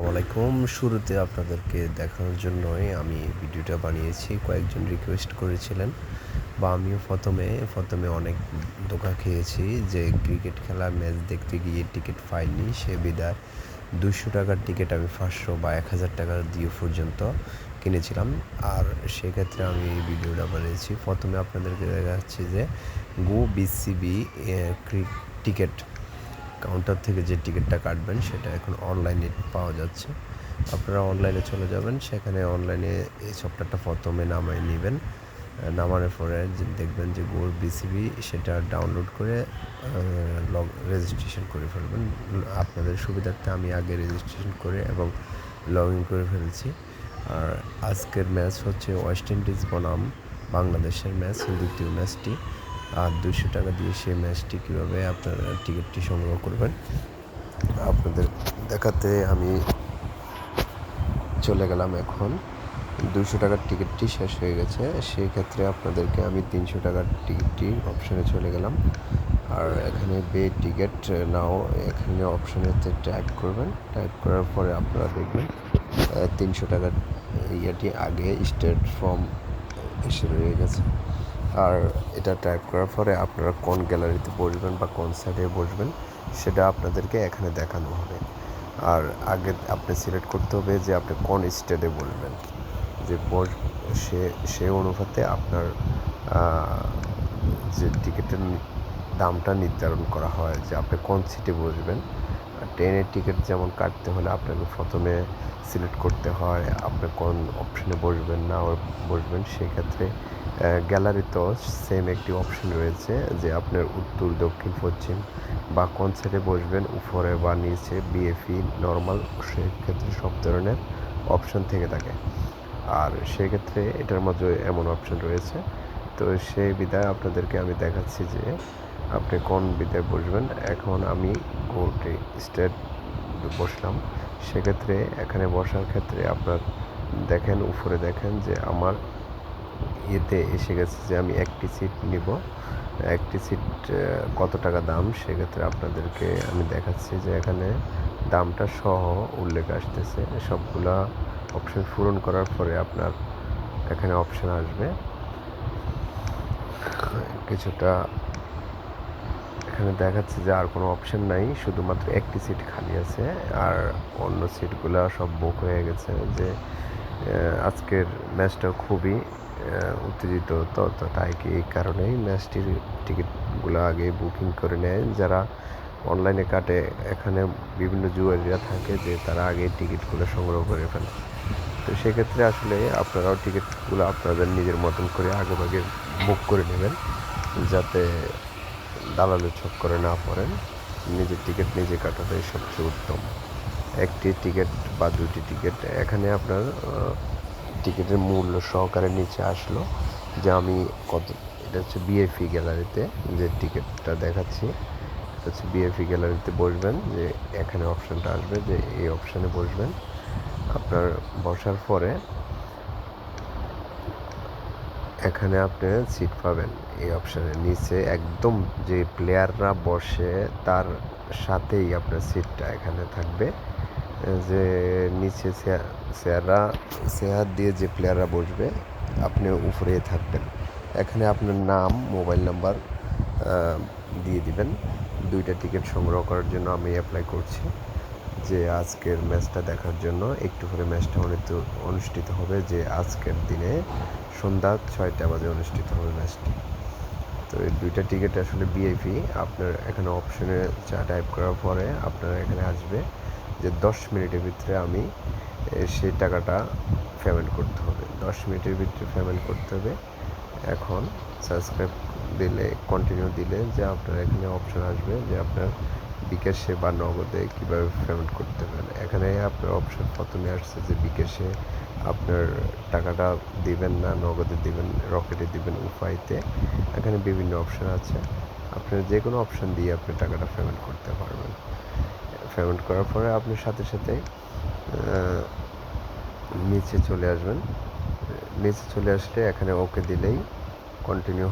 আসসালামাইকুম। শুরুতে আপনাদেরকে দেখানোর জন্যই আমি ভিডিওটা বানিয়েছি। কয়েকজন রিকোয়েস্ট করেছিলেন বা আমিও প্রথমে অনেক ধোঁকা খেয়েছি যে ক্রিকেট খেলা ম্যাচ দেখতে গিয়ে টিকিট পাইনি। সে বিধায় ৳২০০ টিকিট আমি ৫০০ বা ১,০০০ টাকা দিয়ে পর্যন্ত কিনেছিলাম। আর সেক্ষেত্রে আমি এই ভিডিওটা বানিয়েছি। প্রথমে আপনাদেরকে দেখাচ্ছি যে গো বিসিবি টিকেট কাউন্টার থেকে যে টিকিটটা কাটবেন সেটা এখন অনলাইনে পাওয়া যাচ্ছে। আপনারা অনলাইনে চলে যাবেন, সেখানে অনলাইনে এই সফটওয়্যারটা প্রথমে নামায় নেবেন। নামানোর পরে দেখবেন যে গো বিসিবি সেটা ডাউনলোড করে রেজিস্ট্রেশন করে ফেলবেন। আপনাদের সুবিধার্থে আমি আগে রেজিস্ট্রেশন করে এবং লগ ইন করে ফেলেছি। আর আজকের ম্যাচ হচ্ছে ওয়েস্ট ইন্ডিজ বনাম বাংলাদেশের ম্যাচ, দ্বিতীয় ম্যাচটি। আর ৳২০০ দিয়ে সেই ম্যাচটি কীভাবে আপনারা টিকিটটি সংগ্রহ করবেন আপনাদের দেখাতে আমি চলে গেলাম। এখন ৳২০০ টিকিটটি শেষ হয়ে গেছে, সেই ক্ষেত্রে আপনাদেরকে আমি ৳৩০০ টিকিটটি অপশানে চলে গেলাম। আর এখানে বে টিকিট নাও এখানে অপশানেতে টাইপ করবেন। টাইপ করার পরে আপনারা দেখবেন ৳৩০০ ইয়েটি আগে স্টেট ফ্রম এসে রয়ে গেছে। আর এটা টাইপ করার পরে আপনারা কোন গ্যালারিতে বসবেন বা কোন সাইডে বসবেন সেটা আপনাদেরকে এখানে দেখানো হবে। আর আগে আপনি সিলেক্ট করতে হবে যে আপনি কোন স্টেটে বসবেন, যে সে অনুপাতে আপনার যে টিকিটের দামটা নির্ধারণ করা হয় যে আপনি কোন সিটে বসবেন। ট্রেনের টিকিট যেমন কাটতে হলে আপনাকে প্রথমে সিলেক্ট করতে হয় আপনি কোন অপশানে বসবেন না বসবেন। সেক্ষেত্রে গ্যালারিতেও সেম একটি অপশান রয়েছে যে আপনার উত্তর, দক্ষিণ, পশ্চিম বা কোন সাইডে বসবেন, উপরে বা নিচে, বিএফি, নর্মাল, সেক্ষেত্রে সব ধরনের অপশান থেকে থাকে। আর সেক্ষেত্রে এটার মধ্যে এমন অপশান রয়েছে। তো সেই বিধায় আপনাদেরকে আমি দেখাচ্ছি যে আপনি কোন বিধায় বসবেন। এখন আমি গোটে স্টেট বসলাম। সেক্ষেত্রে এখানে বসার ক্ষেত্রে আপনার দেখেন, উপরে দেখেন যে আমার ইয়েতে এসে গেছে যে আমি একটি সিট নিব। একটি সিট কত টাকা দাম, সেক্ষেত্রে আপনাদেরকে আমি দেখাচ্ছি যে এখানে দামটা সহ উল্লেখ আসতেছে। সবগুলা অপশান পূরণ করার পরে আপনার এখানে অপশান আসবে কিছুটা। এখানে দেখাচ্ছে যে আর কোনো অপশান নাই, শুধুমাত্র একটি সিট খালি আছে। আর অন্য সিটগুলো সব বুক হয়ে গেছে। যে আজকের ম্যাচটা খুবই উত্তেজিত, তো তাই কি এই কারণেই ম্যাচটির টিকিটগুলো আগে বুকিং করে নেয় যারা অনলাইনে কাটে। এখানে বিভিন্ন জুয়ারিরা থাকে যে তারা আগে টিকিটগুলো সংগ্রহ করে ফেলে। তো সেক্ষেত্রে আসলে আপনারাও টিকিটগুলো আপনাদের নিজের মতন করে আগেভাগে বুক করে নেবেন, যাতে দালালের চক্করে না পড়েন। নিজের টিকিট নিজে কাটাটাই সবচেয়ে উত্তম। একটি টিকিট বা দুটি টিকিট এখানে আপনার টিকিটের মূল্য সহকারে নিচে আসলো যে আমি কত। এটা হচ্ছে বিএফি গ্যালারিতে যে টিকিটটা দেখাচ্ছি, এটা হচ্ছে বিএফি গ্যালারিতে বসবেন। যে এখানে অপশানটা আসবে যে এই অপশানে বসবেন। আপনার বসার পরে এখানে আপনি সিট পাবেন এই অপশানের নিচে একদম যে প্লেয়াররা বসে তার সাথেই আপনার সিটটা এখানে থাকবে। যে নিচে চেয়ার দিয়ে যে প্লেয়াররা বসবে আপনি উপরে থাকবেন। এখানে আপনার নাম, মোবাইল নাম্বার দিয়ে দিবেন। দুইটা টিকিট সংগ্রহ করার জন্য আমি অ্যাপ্লাই করছি যে আজকের ম্যাচটা দেখার জন্য। একটু পরে ম্যাচটা অনুষ্ঠিত হবে, যে আজকের দিনে সন্ধ্যা 6টা বাজে অনুষ্ঠিত হবে ম্যাচটি। তো এই দুইটা টিকিট আসলে বিআইপি। আপনার এখানে অপশনে টাইপ করার পরে আপনার এখানে আসবে যে 10 মিনিটের ভিতরে আমি সেই টাকাটা পেমেন্ট করতে হবে। 10 মিনিটের ভিতরে পেমেন্ট করতে হবে। এখন সাবস্ক্রাইব দিলে, কন্টিনিউ দিলে যে আপনার এখানে অপশন আসবে যে আপনার বিকাশে বা নগদে কীভাবে পেমেন্ট করতে পারেন। এখানে আপনার অপশন প্রথমে আসছে যে বিকাশে আপনার টাকাটা দিবেন না নগদে দিবেন, রকেটে দিবেন, উপায়তে। এখানে বিভিন্ন অপশন আছে, আপনার যে কোনো অপশন দিয়ে আপনি টাকাটা পেমেন্ট করতে পারবেন। পেমেন্ট করার পরে আপনি সাথে সাথে নিচে চলে আসবেন। নিচে চলে আসলে এখানে ওকে দিলেই কন্টিনিউ